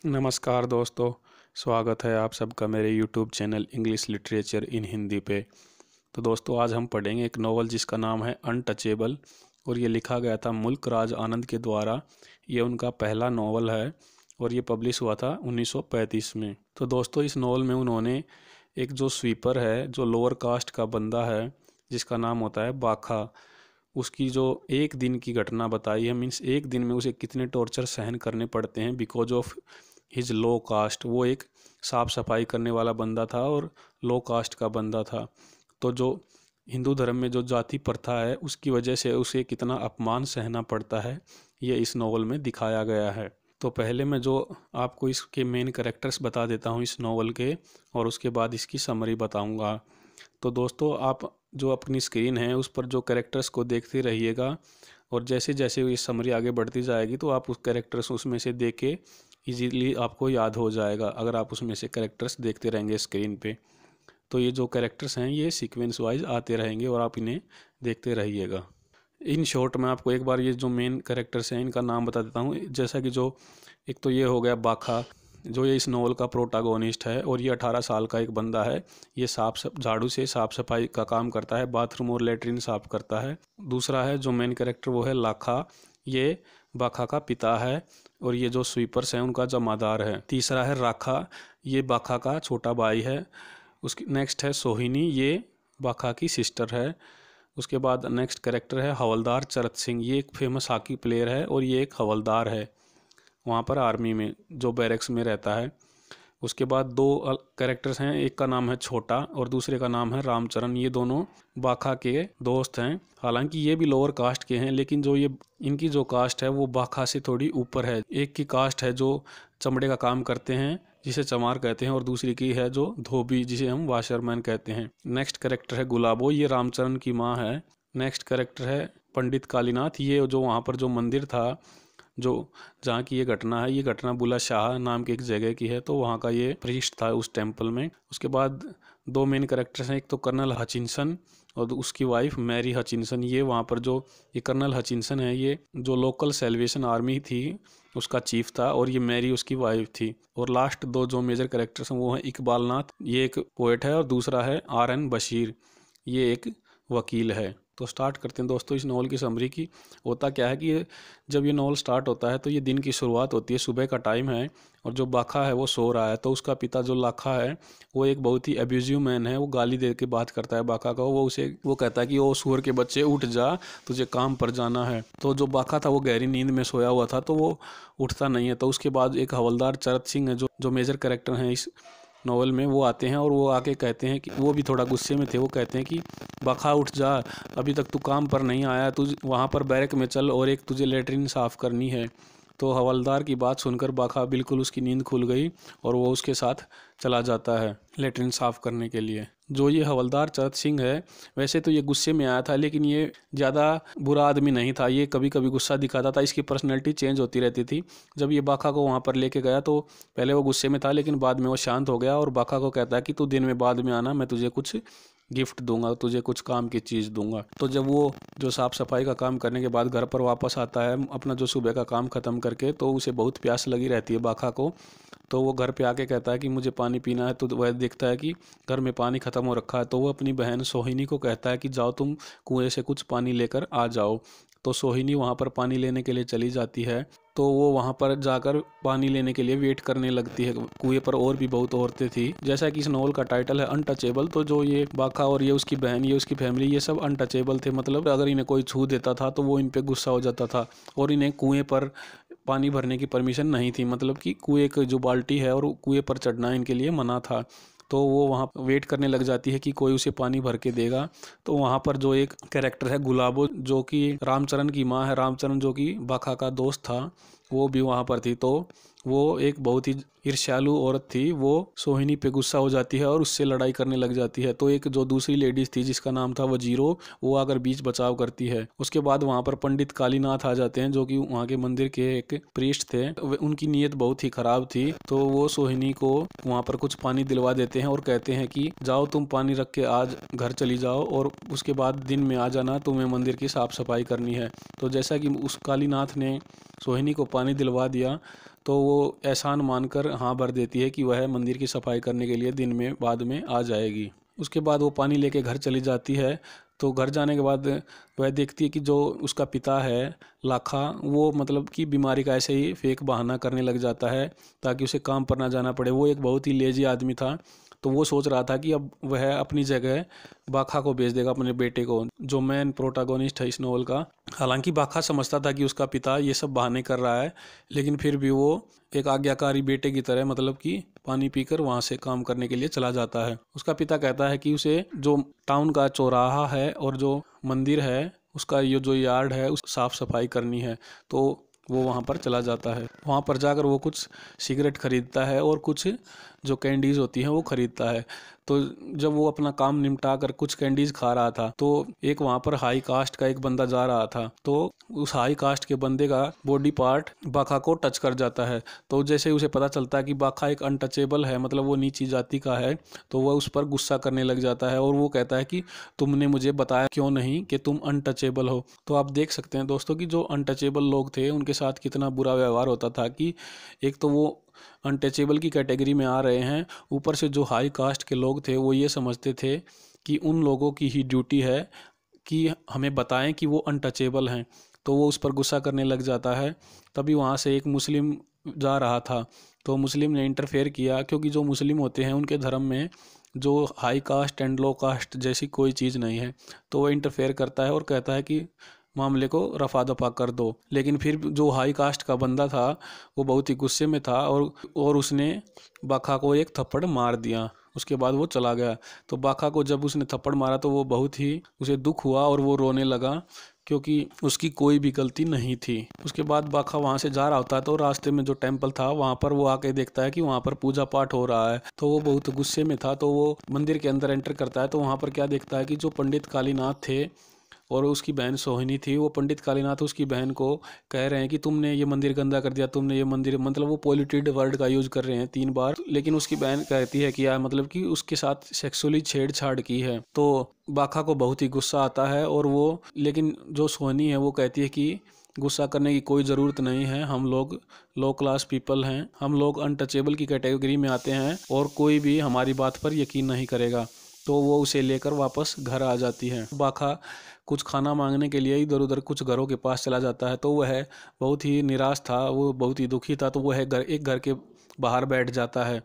नमस्कार दोस्तों, स्वागत है आप सबका मेरे YouTube channel English literature in Hindi पे। तो दोस्तों आज हम पढ़ेंगे एक नॉवल जिसका नाम है अनटचेबल और ये लिखा गया था मुल्क राज आनंद के द्वारा। ये उनका पहला नॉवल है और ये पब्लिश हुआ था 1935 में। तो दोस्तों इस नॉवल में उन्होंने एक जो स्वीपर है, जो लोअर कास्ट का बंदा है जिसका नाम होता है बाखा, उसकी जो एक दिन की घटना बताई है। मीन्स एक दिन में उसे कितने टॉर्चर सहन करने पड़ते हैं because of his low caste. वो एक साफ़ सफाई करने वाला बंदा था और लो कास्ट का बंदा था। तो जो हिंदू धर्म में जो जाति प्रथा है उसकी वजह से उसे कितना अपमान सहना पड़ता है, ये इस नॉवल में दिखाया गया है। तो पहले मैं जो आपको इसके मेन कैरेक्टर्स बता देता हूँ इस नॉवल के, और उसके बाद इसकी समरी बताऊँगा। तो दोस्तों आप जो अपनी स्क्रीन है उस पर जो कैरेक्टर्स को देखते रहिएगा, और जैसे जैसे ये समरी आगे बढ़ती जाएगी तो आप उस कैरेक्टर्स उसमें से देख के इजीली आपको याद हो जाएगा अगर आप उसमें से कैरेक्टर्स देखते रहेंगे स्क्रीन पे। तो ये जो कैरेक्टर्स हैं ये सीक्वेंस वाइज आते रहेंगे और आप इन्हें देखते रहिएगा। इन शॉर्ट मैं आपको एक बार ये जो मेन कैरेक्टर्स हैं इनका नाम बता देता हूँ। जैसा कि जो एक तो ये हो गया बाखा, जो ये इस नॉवल का प्रोटागोनिस्ट है, और ये 18 साल का एक बंदा है। ये झाड़ू से साफ सफाई का काम करता है, बाथरूम और लेटरिन साफ करता है। दूसरा है जो मेन कैरेक्टर वो है लाखा, ये बाखा का पिता है और ये जो स्वीपर्स हैं उनका जमादार है। तीसरा है राखा, ये बाखा का छोटा भाई है। उसकी नेक्स्ट है सोहिनी, ये बाखा की सिस्टर है। उसके बाद नेक्स्ट कैरेक्टर है हवलदार चरत सिंह, ये एक फेमस हॉकी प्लेयर है और ये एक हवलदार है वहाँ पर आर्मी में जो बैरक्स में रहता है। उसके बाद दो कैरेक्टर्स हैं, एक का नाम है छोटा और दूसरे का नाम है रामचरण। ये दोनों बाखा के दोस्त हैं। हालांकि ये भी लोअर कास्ट के हैं, लेकिन जो ये इनकी जो कास्ट है वो बाखा से थोड़ी ऊपर है। एक की कास्ट है जो चमड़े का काम करते हैं जिसे चमार कहते हैं, और दूसरी की है जो धोबी जिसे हम वाशरमैन कहते हैं। नेक्स्ट कैरेक्टर है गुलाबो, ये रामचरण की माँ है। नेक्स्ट कैरेक्टर है पंडित कालीनाथ, ये जो वहाँ पर जो मंदिर था, जो जहाँ की ये घटना है, ये घटना बुला शाह नाम की एक जगह की है, तो वहाँ का ये प्रीस्ट था उस टेम्पल में। उसके बाद दो मेन कैरेक्टर्स हैं, एक तो कर्नल हचिनसन और उसकी वाइफ मैरी हचिनसन। ये वहाँ पर जो ये कर्नल हचिनसन है ये जो लोकल सेल्वेशन आर्मी थी उसका चीफ था, और ये मैरी उसकी वाइफ थी। और लास्ट दो जो मेजर कैरेक्टर्स हैं वो हैं इकबाल नाथ, ये एक पोएट है, और दूसरा है RN बशीर, ये एक वकील है। तो स्टार्ट करते हैं दोस्तों इस नॉवल की समरी की। होता क्या है कि जब ये नॉवल स्टार्ट होता है तो ये दिन की शुरुआत होती है, सुबह का टाइम है, और जो बाखा है वो सो रहा है। तो उसका पिता जो लाखा है वो एक बहुत ही एब्यूजिव मैन है। वो गाली दे के बात करता है बाखा का। वो कहता है कि ओ सुअर के बच्चे उठ जा, तुझे काम पर जाना है। तो जो बाखा था वो गहरी नींद में सोया हुआ था, तो वो उठता नहीं है। तो उसके बाद एक हवलदार चरत सिंह है जो मेजर कैरेक्टर हैं इस नॉवल में, वो आते हैं और वो आके कहते हैं कि वो भी थोड़ा गुस्से में थे। वो कहते हैं कि बाखा उठ जा, अभी तक तू काम पर नहीं आया, तुझ वहाँ पर बैरक में चल और एक तुझे लेटरिन साफ़ करनी है। तो हवलदार की बात सुनकर बाखा बिल्कुल उसकी नींद खुल गई और वो उसके साथ चला जाता है लेटरिन साफ़ करने के लिए। जो ये हवलदार चरत सिंह है, वैसे तो ये गुस्से में आया था, लेकिन ये ज़्यादा बुरा आदमी नहीं था। ये कभी कभी गुस्सा दिखाता था, इसकी पर्सनैलिटी चेंज होती रहती थी। जब ये बाखा को वहाँ पर लेके गया तो पहले वो गुस्से में था, लेकिन बाद में वो शांत हो गया और बाखा को कहता है कि तू दिन में बाद में आना, मैं तुझे कुछ गिफ्ट दूंगा, तुझे कुछ काम की चीज़ दूंगा। तो जब वो जो साफ़ सफाई का काम करने के बाद घर पर वापस आता है अपना जो सुबह का काम ख़त्म करके, तो उसे बहुत प्यास लगी रहती है बाखा को। तो वो घर पे आके कहता है कि मुझे पानी पीना है। तो वह देखता है कि घर में पानी ख़त्म हो रखा है। तो वो अपनी बहन सोहिनी को कहता है कि जाओ तुम कुएं से कुछ पानी लेकर आ जाओ। तो सोहिनी वहाँ पर पानी लेने के लिए चली जाती है। तो वो वहाँ पर जाकर पानी लेने के लिए वेट करने लगती है। कुएं पर और भी बहुत औरतें थी। जैसा कि इस नॉवल का टाइटल है अनटचेबल, तो जो ये बाखा और ये उसकी बहन, ये उसकी फैमिली, ये सब अनटचेबल थे। मतलब अगर इन्हें कोई छू देता था तो वो इन पे गुस्सा हो जाता था, और इन्हें कुएं पर पानी भरने की परमिशन नहीं थी। मतलब कि कुएं की जो बाल्टी है और कुएं पर चढ़ना इनके लिए मना था। तो वो वहाँ वेट करने लग जाती है कि कोई उसे पानी भर के देगा। तो वहाँ पर जो एक कैरेक्टर है गुलाबो, जो कि रामचरण की माँ है, रामचरण जो कि बाखा का दोस्त था, वो भी वहाँ पर थी। तो वो एक बहुत ही ईर्ष्यालु औरत थी। वो सोहिनी पे गुस्सा हो जाती है और उससे लड़ाई करने लग जाती है। तो एक जो दूसरी लेडीज थी जिसका नाम था वजीरो, वो आकर बीच बचाव करती है। उसके बाद वहाँ पर पंडित कालीनाथ आ जाते हैं, जो कि वहाँ के मंदिर के एक प्रीस्ट थे। उनकी नीयत बहुत ही खराब थी। तो वो सोहिनी को वहाँ पर कुछ पानी दिलवा देते हैं और कहते हैं कि जाओ तुम पानी रख के आज घर चली जाओ, और उसके बाद दिन में आ जाना, तुम्हें मंदिर की साफ सफाई करनी है। तो जैसा कि उस कालीनाथ ने सोहिनी को पानी दिलवा दिया, तो वो एहसान मानकर हाँ भर देती है कि वह मंदिर की सफाई करने के लिए दिन में बाद में आ जाएगी। उसके बाद वो पानी लेके घर चली जाती है। तो घर जाने के बाद वह देखती है कि जो उसका पिता है लाखा, वो मतलब कि बीमारी का ऐसे ही फेक बहाना करने लग जाता है ताकि उसे काम पर ना जाना पड़े। वो एक बहुत ही लेजी आदमी था, तो वो सोच रहा था कि अब वह अपनी जगह बाखा को भेज देगा, अपने बेटे को, जो मेन प्रोटागोनिस्ट है इस नॉवल का। हालांकि बाखा समझता था कि उसका पिता ये सब बहाने कर रहा है, लेकिन फिर भी वो एक आज्ञाकारी बेटे की तरह मतलब कि पानी पीकर वहां से काम करने के लिए चला जाता है। उसका पिता कहता है कि उसे जो टाउन का चौराहा है और जो मंदिर है उसका ये जो यार्ड है उस साफ सफाई करनी है। तो वो वहाँ पर चला जाता है। वहाँ पर जाकर वो कुछ सिगरेट खरीदता है और कुछ जो कैंडीज़ होती हैं वो खरीदता है। तो जब वो अपना काम निपटा कर कुछ कैंडीज़ खा रहा था तो एक वहाँ पर हाई कास्ट का एक बंदा जा रहा था। तो उस हाई कास्ट के बंदे का बॉडी पार्ट बाखा को टच कर जाता है। तो जैसे उसे पता चलता है कि बाखा एक अनटचेबल है, मतलब वो नीची जाति का है, तो वह उस पर गुस्सा करने लग जाता है और वो कहता है कि तुमने मुझे बताया क्यों नहीं कि तुम अनटचेबल हो। तो आप देख सकते हैं दोस्तों कि जो अनटचेबल लोग थे उनके साथ कितना बुरा व्यवहार होता था कि एक तो वो अनटचेबल की कैटेगरी में आ रहे हैं, ऊपर से जो हाई कास्ट के लोग थे वो ये समझते थे कि उन लोगों की ही ड्यूटी है कि हमें बताएं कि वो अनटचेबल हैं। तो वो उस पर गुस्सा करने लग जाता है। तभी वहाँ से एक मुस्लिम जा रहा था, तो मुस्लिम ने इंटरफेयर किया, क्योंकि जो मुस्लिम होते हैं उनके धर्म में जो high caste and low caste जैसी कोई चीज़ नहीं है। तो वो इंटरफेयर करता है और कहता है कि मामले को रफा दफा कर दो। लेकिन फिर जो हाई कास्ट का बंदा था वो बहुत ही गुस्से में था और उसने बाखा को एक थप्पड़ मार दिया। उसके बाद वो चला गया। तो बाखा को जब उसने थप्पड़ मारा तो वो बहुत ही उसे दुख हुआ और वो रोने लगा, क्योंकि उसकी कोई भी गलती नहीं थी। उसके बाद बाखा वहाँ से जा रहा होता है तो रास्ते में जो टेम्पल था वहाँ पर वो आके देखता है कि वहाँ पर पूजा पाठ हो रहा है। तो वो बहुत गुस्से में था, तो वो मंदिर के अंदर एंटर करता है। तो वहाँ पर क्या देखता है कि जो पंडित कालीनाथ थे और उसकी बहन सोहिनी थी, वो पंडित कालीनाथ उसकी बहन को कह रहे हैं कि तुमने ये मंदिर गंदा कर दिया, तुमने ये मंदिर, मतलब वो पॉल्यूटेड वर्ड का यूज कर रहे हैं 3 बार। लेकिन उसकी बहन कहती है कि यार मतलब कि उसके साथ सेक्सुअली छेड़छाड़ की है। तो बाखा को बहुत ही गुस्सा आता है और वो, लेकिन जो सोहिनी है वो कहती है कि गुस्सा करने की कोई ज़रूरत नहीं है, हम लोग लो क्लास पीपल हैं, हम लोग अनटचेबल की कैटेगरी में आते हैं और कोई भी हमारी बात पर यकीन नहीं करेगा। तो वो उसे लेकर वापस घर आ जाती है। बाखा कुछ खाना मांगने के लिए इधर उधर कुछ घरों के पास चला जाता है। तो वह बहुत ही निराश था, वो बहुत ही दुखी था। तो वह एक घर के बाहर बैठ जाता है।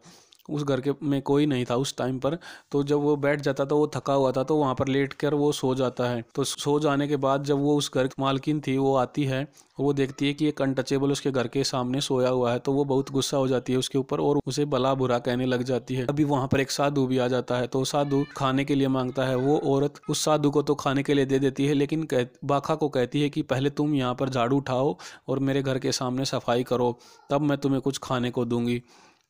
उस घर के में कोई नहीं था उस टाइम पर। तो जब वो बैठ जाता तो वो थका हुआ था, तो वहाँ पर लेट कर वो सो जाता है। तो सो जाने के बाद जब वो उस घर की मालकिन थी वो आती है, वो देखती है कि एक अनटचेबल उसके घर के सामने सोया हुआ है। तो वो बहुत गुस्सा हो जाती है उसके ऊपर और उसे भला बुरा कहने लग जाती है। अभी वहाँ पर एक साधु भी आ जाता है। तो साधु खाने के लिए मांगता है। वो औरत उस साधु को तो खाने के लिए दे देती है, लेकिन बाखा को कहती है कि पहले तुम यहाँ पर झाड़ू उठाओ और मेरे घर के सामने सफाई करो, तब मैं तुम्हें कुछ खाने को दूंगी।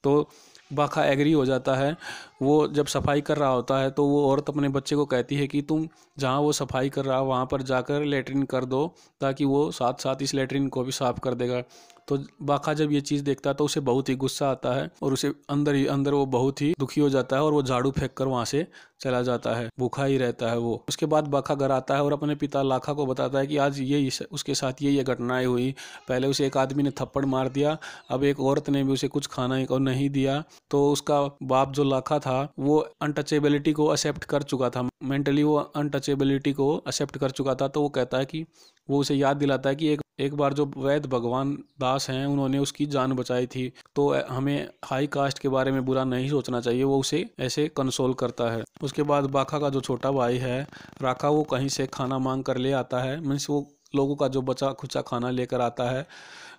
तो बाखा एग्री हो जाता है। वो जब सफाई कर रहा होता है तो वो औरत अपने बच्चे को कहती है कि तुम जहाँ वो सफाई कर रहा है वहाँ पर जाकर लेटरिन कर दो, ताकि वो साथ साथ इस लेटरिन को भी साफ कर देगा। तो बाखा जब ये चीज़ देखता है तो उसे बहुत ही गुस्सा आता है और उसे अंदर ही अंदर वो बहुत ही दुखी हो जाता है और वो झाड़ू फेंक कर वहाँ से चला जाता है। भूखा ही रहता है वो। उसके बाद बाखा घर आता है और अपने पिता लाखा को बताता है कि आज ये उसके साथ ये घटनाएं हुई। पहले उसे एक आदमी ने थप्पड़ मार दिया, अब एक औरत ने भी उसे कुछ खाना को नहीं दिया। तो उसका बाप जो लाखा था वो अनटचेबिलिटी को एक्सेप्ट कर चुका था, मेंटली वो अनटचेबिलिटी को एक्सेप्ट कर चुका था। तो वो कहता है कि वो उसे याद दिलाता है कि एक बार जो वैद्य भगवान दास हैं उन्होंने उसकी जान बचाई थी, तो हमें हाई कास्ट के बारे में बुरा नहीं सोचना चाहिए। वो उसे ऐसे कंसोल करता है। उसके बाद बाखा का जो छोटा भाई है राखा, वो कहीं से खाना मांग कर ले आता है, मीन्स वो लोगों का जो बचा खुचा खाना लेकर आता है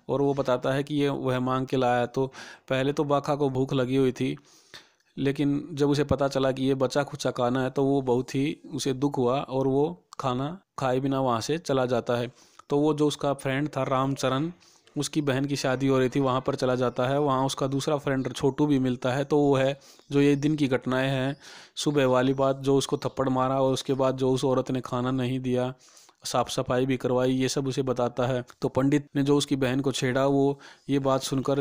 और वो बताता है कि ये वह मांग के लाया है। तो पहले तो बाखा को भूख लगी हुई थी, लेकिन जब उसे पता चला कि ये बचा खुचा खाना है तो वो बहुत ही उसे दुख हुआ और वो खाना खाए बिना वहाँ से चला जाता है। तो वो जो उसका फ्रेंड था रामचरण, उसकी बहन की शादी हो रही थी, वहाँ पर चला जाता है। वहाँ उसका दूसरा फ्रेंड छोटू भी मिलता है। तो वो है जो ये दिन की घटनाएं हैं, सुबह वाली बात, जो उसको थप्पड़ मारा और उसके बाद जो उस औरत ने खाना नहीं दिया, साफ सफाई भी करवाई, ये सब उसे बताता है। तो पंडित ने जो उसकी बहन को छेड़ा, वो ये बात सुनकर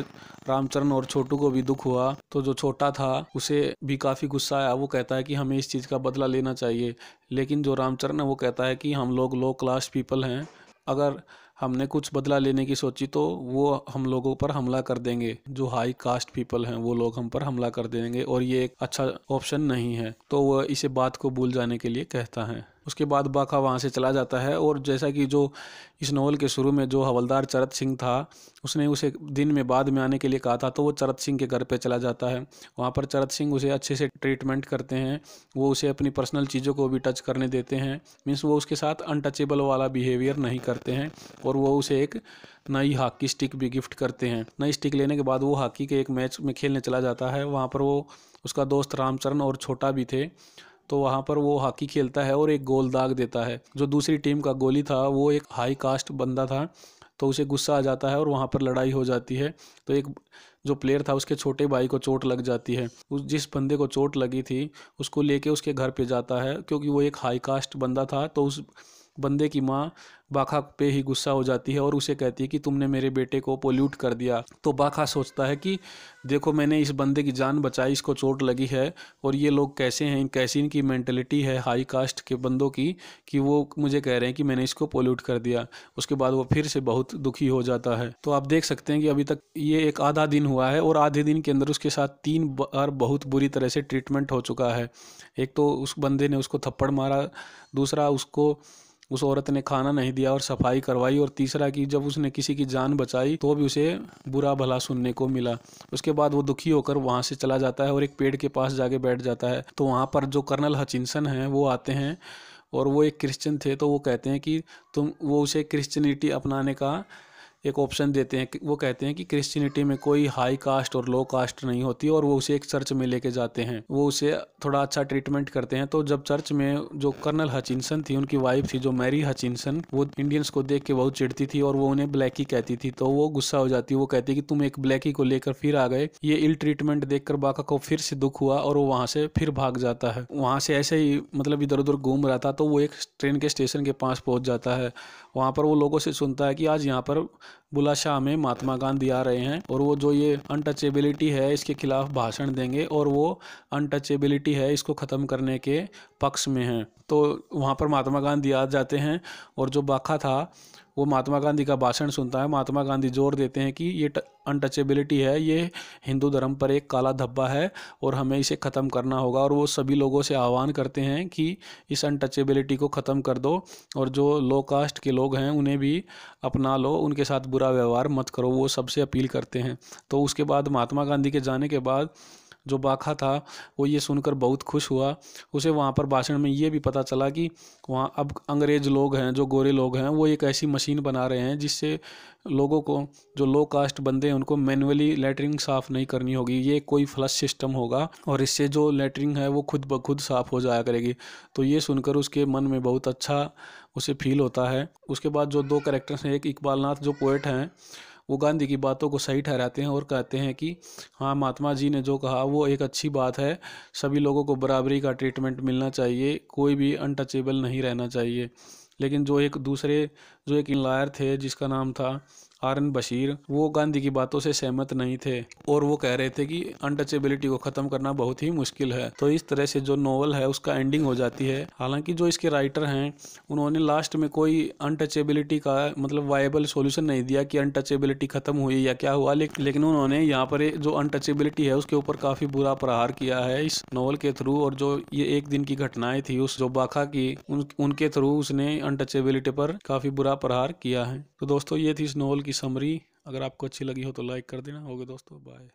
रामचरण और छोटू को भी दुख हुआ। तो जो छोटा था उसे भी काफ़ी गुस्सा आया। वो कहता है कि हमें इस चीज़ का बदला लेना चाहिए। लेकिन जो रामचरण है वो कहता है कि हम लोग लो क्लास पीपल हैं, अगर हमने कुछ बदला लेने की सोची तो वो हम लोगों पर हमला कर देंगे, जो हाई कास्ट पीपल हैं वो लोग हम पर हमला कर देंगे और ये एक अच्छा ऑप्शन नहीं है। तो वह इसे बात को भूल जाने के लिए कहता है। उसके बाद बाका वहाँ से चला जाता है और जैसा कि जो इस नॉवल के शुरू में जो हवलदार चरत सिंह था उसने उसे दिन में बाद में आने के लिए कहा था, तो वो चरत सिंह के घर पे चला जाता है। वहाँ पर चरत सिंह उसे अच्छे से ट्रीटमेंट करते हैं, वो उसे अपनी पर्सनल चीज़ों को भी टच करने देते हैं। मीन्स वो उसके साथ अनटचेबल वाला बिहेवियर नहीं करते हैं और वो उसे एक नई हॉकी स्टिक भी गिफ्ट करते हैं। नई स्टिक लेने के बाद वो हॉकी के एक मैच में खेलने चला जाता है। वहाँ पर वो उसका दोस्त रामचरण और छोटा भी थे, तो वहाँ पर वो हॉकी खेलता है और एक गोल दाग देता है। जो दूसरी टीम का गोली था वो एक हाई कास्ट बंदा था, तो उसे गुस्सा आ जाता है और वहाँ पर लड़ाई हो जाती है। तो एक जो प्लेयर था उसके छोटे भाई को चोट लग जाती है। उस जिस बंदे को चोट लगी थी उसको लेके उसके घर पे जाता है, क्योंकि वो एक हाई कास्ट बंदा था। तो उस बंदे की माँ बाका पे ही गुस्सा हो जाती है और उसे कहती है कि तुमने मेरे बेटे को पोल्यूट कर दिया। तो बाका सोचता है कि देखो मैंने इस बंदे की जान बचाई, इसको चोट लगी है, और ये लोग कैसे हैं, कैसी इनकी मेंटलिटी है हाई कास्ट के बंदों की कि वो मुझे कह रहे हैं कि मैंने इसको पोल्यूट कर दिया। उसके बाद वो फिर से बहुत दुखी हो जाता है। तो आप देख सकते हैं कि अभी तक ये एक आधा दिन हुआ है और आधे दिन के अंदर उसके साथ 3 बार बहुत बुरी तरह से ट्रीटमेंट हो चुका है। एक तो उस बंदे ने उसको थप्पड़ मारा, दूसरा उसको उस औरत ने खाना नहीं दिया और सफाई करवाई, और तीसरा कि जब उसने किसी की जान बचाई तो भी उसे बुरा भला सुनने को मिला। उसके बाद वो दुखी होकर वहाँ से चला जाता है और एक पेड़ के पास जाके बैठ जाता है। तो वहाँ पर जो कर्नल हचिंसन हैं वो आते हैं और वो एक क्रिश्चियन थे, तो वो कहते हैं कि वो उसे क्रिश्चियनिटी अपनाने का एक ऑप्शन देते हैं। वो कहते हैं कि क्रिश्चियनिटी में कोई हाई कास्ट और लो कास्ट नहीं होती, और वो उसे एक चर्च में लेके जाते हैं। वो उसे थोड़ा अच्छा ट्रीटमेंट करते हैं। तो जब चर्च में जो कर्नल हचिंसन थी उनकी वाइफ थी जो मैरी हचिंसन, वो इंडियंस को देख के बहुत चिढ़ती थी और वो उन्हें ब्लैकी कहती थी। तो वो गुस्सा हो जाती, वो कहती कि तुम एक ब्लैकी को लेकर फिर आ गए। ये इल ट्रीटमेंट देखकर बाका को फिर से दुख हुआ और वो वहाँ से फिर भाग जाता है। वहाँ से ऐसे ही मतलब इधर उधर घूम रहा था, तो वो एक ट्रेन के स्टेशन के पास पहुँच जाता है। वहाँ पर वो लोगों से सुनता है कि आज यहाँ पर बुलाशाह में महात्मा गांधी आ रहे हैं और वो जो ये अनटचेबिलिटी है इसके खिलाफ भाषण देंगे, और वो अनटचेबिलिटी है इसको ख़त्म करने के पक्ष में हैं। तो वहाँ पर महात्मा गांधी आ जाते हैं और जो बाका था वो महात्मा गांधी का भाषण सुनता है। महात्मा गांधी जोर देते हैं कि ये अनटचेबिलिटी है, ये हिंदू धर्म पर एक काला धब्बा है और हमें इसे ख़त्म करना होगा। और वो सभी लोगों से आह्वान करते हैं कि इस अनटचेबिलिटी को ख़त्म कर दो और जो लो कास्ट के लोग हैं उन्हें भी अपना लो, उनके साथ बुरा व्यवहार मत करो, वो सबसे अपील करते हैं। तो उसके बाद महात्मा गांधी के जाने के बाद जो बाका था वो ये सुनकर बहुत खुश हुआ। उसे वहाँ पर भाषण में ये भी पता चला कि वहाँ अब अंग्रेज लोग हैं, जो गोरे लोग हैं, वो एक ऐसी मशीन बना रहे हैं जिससे लोगों को, जो लो कास्ट बंदे हैं, उनको मैनुअली लेटरिंग साफ़ नहीं करनी होगी। ये कोई फ्लश सिस्टम होगा और इससे जो लेटरिंग है वो खुद ब खुद साफ़ हो जाया करेगी। तो ये सुनकर उसके मन में बहुत अच्छा उसे फील होता है। उसके बाद जो 2 कैरेक्टर्स हैं, एक इकबाल नाथ जो पोएट हैं, वो गांधी की बातों को सही ठहराते हैं और कहते हैं कि हाँ, महात्मा जी ने जो कहा वो एक अच्छी बात है, सभी लोगों को बराबरी का ट्रीटमेंट मिलना चाहिए, कोई भी अनटचेबल नहीं रहना चाहिए। लेकिन जो एक लॉयर थे जिसका नाम था आर.एन. बशीर, वो गांधी की बातों से सहमत नहीं थे और वो कह रहे थे कि अनटचेबिलिटी को ख़त्म करना बहुत ही मुश्किल है। तो इस तरह से जो नोवेल है उसका एंडिंग हो जाती है। हालांकि जो इसके राइटर हैं उन्होंने लास्ट में कोई अनटचेबिलिटी का मतलब वायबल सॉल्यूशन नहीं दिया कि अनटचेबिलिटी ख़त्म हुई या क्या हुआ, लेकिन उन्होंने यहाँ पर जो अनटचेबिलिटी है उसके ऊपर काफ़ी बुरा प्रहार किया है इस नॉवल के थ्रू। और जो ये एक दिन की घटनाएं थी उस जो बाका की, उनके थ्रू उसने अनटचेबिलिटी पर काफ़ी बुरा प्रहार किया है। तो दोस्तों ये थी इस नॉवल की समरी। अगर आपको अच्छी लगी हो तो लाइक कर देना। ओके दोस्तों, बाय।